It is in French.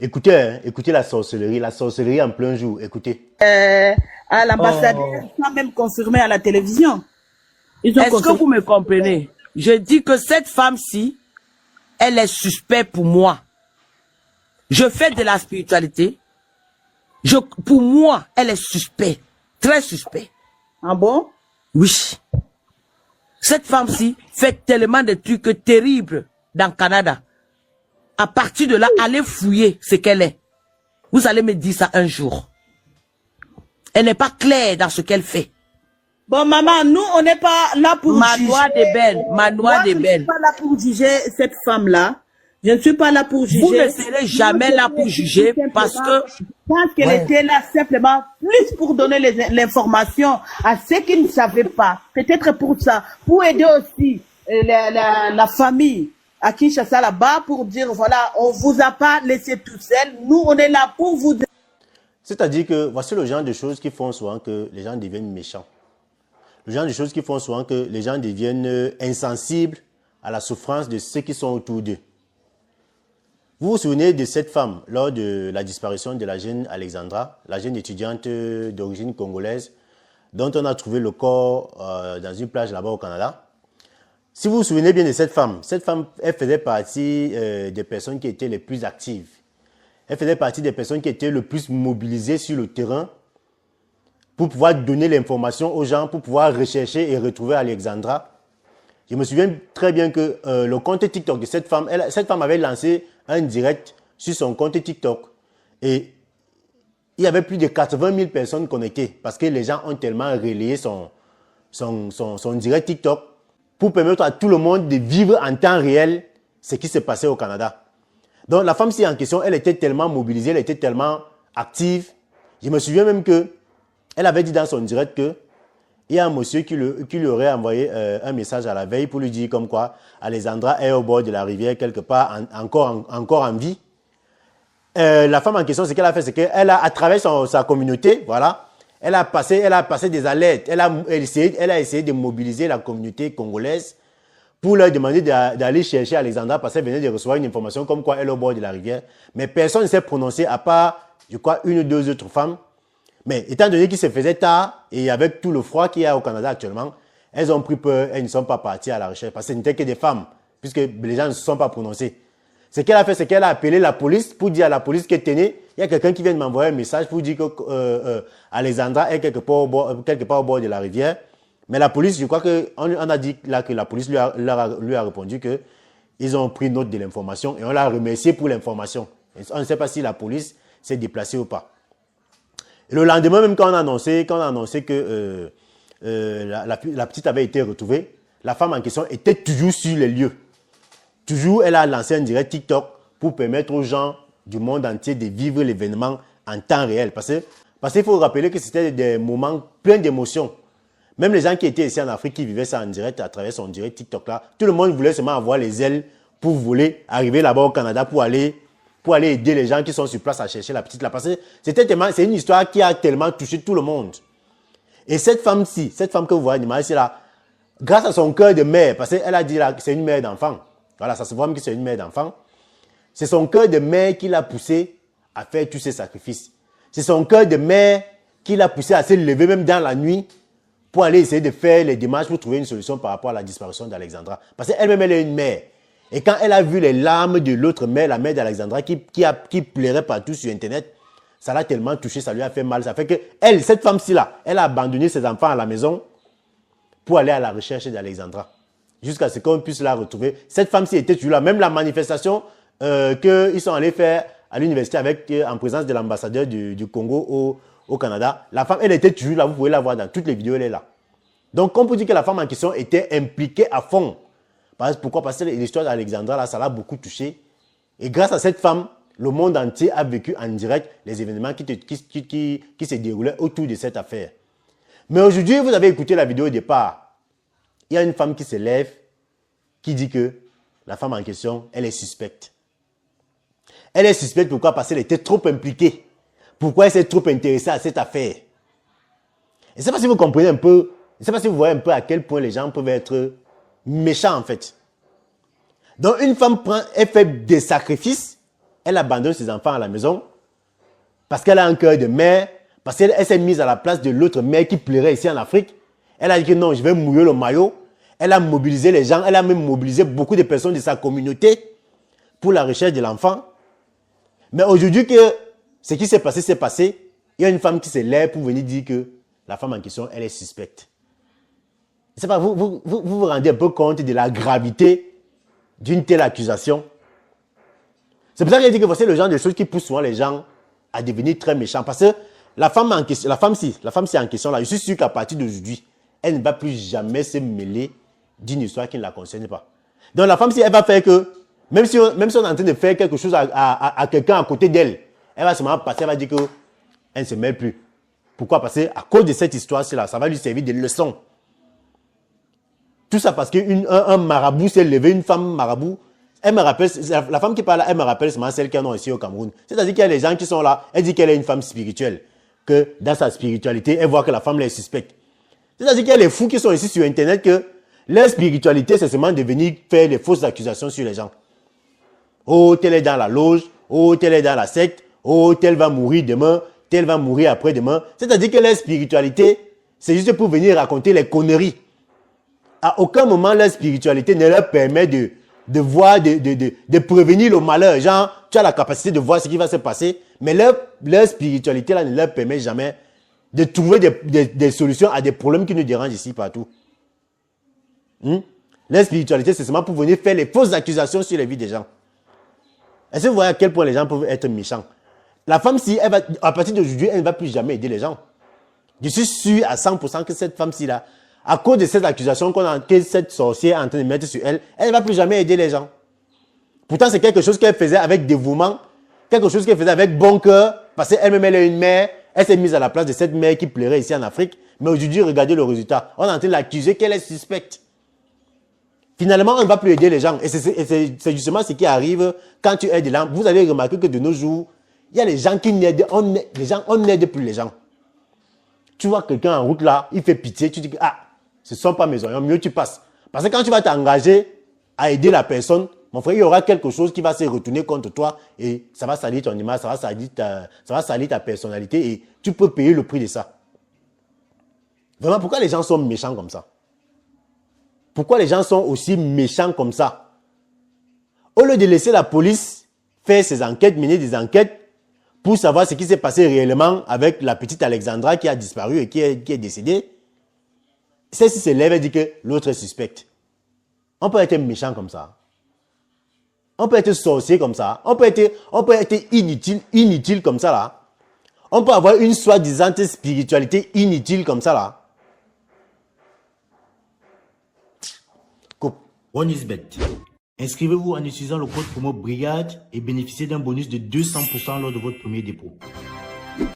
Écoutez, hein, écoutez la sorcellerie en plein jour, écoutez. À l'ambassadeur, Oh. sans même confirmer à la télévision. Ils ont Est-ce que confirmé. vous me comprenez? Je dis que cette femme-ci, elle est suspecte pour moi. Je fais de la spiritualité. Pour moi, elle est suspecte. Très suspecte. Ah bon? Oui. Cette femme-ci fait tellement de trucs terribles dans le Canada. À partir de là, allez fouiller ce qu'elle est. Vous allez me dire ça un jour. Elle n'est pas claire dans ce qu'elle fait. Bon, maman, nous, on n'est pas là pour Ma juger. noix de belle, ma noix Moi, de je ne suis belle. pas là pour juger cette femme-là. Je ne suis pas là pour juger. Vous ne serez jamais là pour juger parce que... Je pense qu'elle Ouais. était là simplement plus pour donner l'information à ceux qui ne savaient pas. Peut-être pour ça. Pour aider aussi la famille à Kinshasa là-bas pour dire, voilà, on vous a pas laissé tout seul. Nous, on est là pour vous. C'est-à-dire que voici le genre de choses qui font souvent que les gens deviennent méchants. Le genre de choses qui font souvent que les gens deviennent insensibles à la souffrance de ceux qui sont autour d'eux. Vous vous souvenez de cette femme lors de la disparition de la jeune Alexandra, la jeune étudiante d'origine congolaise, dont on a trouvé le corps dans une plage là-bas au Canada. Si vous vous souvenez bien de cette femme, elle faisait partie des personnes qui étaient les plus actives. Elle faisait partie des personnes qui étaient le plus mobilisées sur le terrain pour pouvoir donner l'information aux gens, pour pouvoir rechercher et retrouver Alexandra. Je me souviens très bien que le compte TikTok de cette femme avait lancé un direct sur son compte TikTok. Et il y avait plus de 80 000 personnes connectées parce que les gens ont tellement relayé son direct TikTok pour permettre à tout le monde de vivre en temps réel ce qui s'est passé au Canada. Donc la femme-ci en question, elle était tellement mobilisée, elle était tellement active. Je me souviens même que elle avait dit dans son direct que il y a un monsieur qui lui aurait envoyé un message à la veille pour lui dire comme quoi Alexandra est au bord de la rivière quelque part, encore en vie. La femme en question, ce qu'elle a fait, c'est qu'elle a, à travers sa communauté, voilà, elle a passé des alertes. Elle a essayé de mobiliser la communauté congolaise pour leur demander d'aller chercher Alexandra parce qu'elle venait de recevoir une information comme quoi elle est au bord de la rivière. Mais personne ne s'est prononcé à part, je crois, une ou deux autres femmes. Mais étant donné qu'il se faisait tard et avec tout le froid qu'il y a au Canada actuellement, elles ont pris peur, elles ne sont pas parties à la recherche parce que ce n'étaient que des femmes, puisque les gens ne se sont pas prononcés. Ce qu'elle a fait, c'est qu'elle a appelé la police pour dire à la police qu'elle tenait. Il y a quelqu'un qui vient de m'envoyer un message pour dire que Alexandra est quelque part au bord de la rivière. Mais la police, je crois qu'on a dit là que la police lui a répondu qu'ils ont pris note de l'information et on l'a remercié pour l'information. On ne sait pas si la police s'est déplacée ou pas. Et le lendemain, même quand on a annoncé que la petite avait été retrouvée, la femme en question était toujours sur les lieux. Toujours, elle a lancé un direct TikTok pour permettre aux gens du monde entier de vivre l'événement en temps réel. Parce qu'il faut rappeler que c'était des moments pleins d'émotions. Même les gens qui étaient ici en Afrique, qui vivaient ça en direct à travers son direct TikTok là, tout le monde voulait seulement avoir les ailes pour voler, arriver là-bas au Canada pour aller aider les gens qui sont sur place à chercher la petite là. Parce que c'est une histoire qui a tellement touché tout le monde. Et cette femme-ci, cette femme que vous voyez ici là, grâce à son cœur de mère, parce qu'elle a dit là que c'est une mère d'enfant. Voilà, ça se voit même que c'est une mère d'enfant. C'est son cœur de mère qui l'a poussé à faire tous ces sacrifices. C'est son cœur de mère qui l'a poussé à se lever même dans la nuit pour aller essayer de faire les démarches pour trouver une solution par rapport à la disparition d'Alexandra. Parce qu'elle-même, elle est une mère. Et quand elle a vu les larmes de l'autre mère, la mère d'Alexandra, qui pleurait partout sur Internet, ça l'a tellement touché, ça lui a fait mal. Ça fait que elle, cette femme-ci là, elle a abandonné ses enfants à la maison pour aller à la recherche d'Alexandra. Jusqu'à ce qu'on puisse la retrouver. Cette femme-ci était toujours là. Même la manifestation qu'ils sont allés faire à l'université en présence de l'ambassadeur du Congo au Canada, la femme, elle était toujours là. Vous pouvez la voir dans toutes les vidéos, elle est là. Donc, on peut dire que la femme en question était impliquée à fond. Pourquoi? Parce que l'histoire d'Alexandra, là, ça l'a beaucoup touché. Et grâce à cette femme, le monde entier a vécu en direct les événements qui se déroulaient autour de cette affaire. Mais aujourd'hui, vous avez écouté la vidéo au départ. Il y a une femme qui se lève, qui dit que la femme en question, elle est suspecte. Elle est suspecte pourquoi? Parce qu'elle était trop impliquée. Pourquoi elle s'est trop intéressée à cette affaire? Je ne sais pas si vous comprenez un peu, je ne sais pas si vous voyez un peu à quel point les gens peuvent être méchants en fait. Donc une femme elle fait des sacrifices, elle abandonne ses enfants à la maison parce qu'elle a un cœur de mère, parce qu'elle s'est mise à la place de l'autre mère qui pleurait ici en Afrique. Elle a dit que non, je vais mouiller le maillot. Elle a mobilisé les gens, elle a même mobilisé beaucoup de personnes de sa communauté pour la recherche de l'enfant. Mais aujourd'hui que ce qui s'est passé, c'est passé. Il y a une femme qui se lève pour venir dire que la femme en question, elle est suspecte. C'est pas, vous rendez un peu compte de la gravité d'une telle accusation. C'est pour ça que j'ai dit que voici le genre de choses qui poussent souvent les gens à devenir très méchants. Parce que la femme en question en question, là, je suis sûr qu'à partir d'aujourd'hui, elle ne va plus jamais se mêler d'une histoire qui ne la concerne pas. Donc la femme, si elle va faire que, même si on est en train de faire quelque chose à quelqu'un à côté d'elle, elle va seulement passer, elle va dire qu'elle ne se mêle plus. Pourquoi? Parce qu'à cause de cette histoire-là, ça va lui servir de leçon. Tout ça parce qu'un marabout s'est levé, une femme marabout. Elle me rappelle, la femme qui parle là, elle me rappelle seulement celle qu'elle a ici au Cameroun. C'est-à-dire qu'il y a des gens qui sont là, elle dit qu'elle est une femme spirituelle. Que dans sa spiritualité, elle voit que la femme là est suspecte. C'est-à-dire qu'il y a les fous qui sont ici sur Internet que leur spiritualité, c'est seulement de venir faire des fausses accusations sur les gens. Oh, tel est dans la loge. Oh, tel est dans la secte. Oh, tel va mourir demain. Tel va mourir après-demain. C'est-à-dire que leur spiritualité, c'est juste pour venir raconter les conneries. À aucun moment, leur spiritualité ne leur permet de voir, de prévenir le malheur. Genre, tu as la capacité de voir ce qui va se passer, mais leur spiritualité là ne leur permet jamais de trouver des solutions à des problèmes qui nous dérangent ici partout. Leur spiritualité, c'est seulement pour venir faire les fausses accusations sur les vies des gens. Est-ce que vous voyez à quel point les gens peuvent être méchants? La femme, si elle va, à partir d'aujourd'hui, elle ne va plus jamais aider les gens. Je suis sûr à 100% que cette femme-ci là, à cause de cette accusation que cette sorcière est en train de mettre sur elle, elle ne va plus jamais aider les gens. Pourtant, c'est quelque chose qu'elle faisait avec dévouement, quelque chose qu'elle faisait avec bon cœur, parce qu'elle-même, elle est une mère, elle s'est mise à la place de cette mère qui pleurait ici en Afrique, mais aujourd'hui, regardez le résultat. On est en train de l'accuser qu'elle est suspecte. Finalement, on ne va plus aider les gens. Et c'est justement ce qui arrive quand tu aides les gens. Vous allez remarquer que de nos jours, il y a les gens qui n'aident, on n'aide plus les gens. Tu vois quelqu'un en route là, il fait pitié, tu dis que ce ne sont pas mes oignons, mieux tu passes. Parce que quand tu vas t'engager à aider la personne, mon frère, il y aura quelque chose qui va se retourner contre toi et ça va salir ton image, ça va salir ta personnalité et tu peux payer le prix de ça. Vraiment, pourquoi les gens sont méchants comme ça? Pourquoi les gens sont aussi méchants comme ça? Au lieu de laisser la police faire ses enquêtes, mener des enquêtes pour savoir ce qui s'est passé réellement avec la petite Alexandra qui a disparu et qui est décédée, celle-ci se lève et dit que l'autre est suspecte. On peut être méchant comme ça. On peut être sorcier comme ça. On peut être inutile comme ça là. On peut avoir une soi-disant spiritualité inutile comme ça là. OneIsBet. Inscrivez-vous en utilisant le code promo BRIGADE et bénéficiez d'un bonus de 200% lors de votre premier dépôt.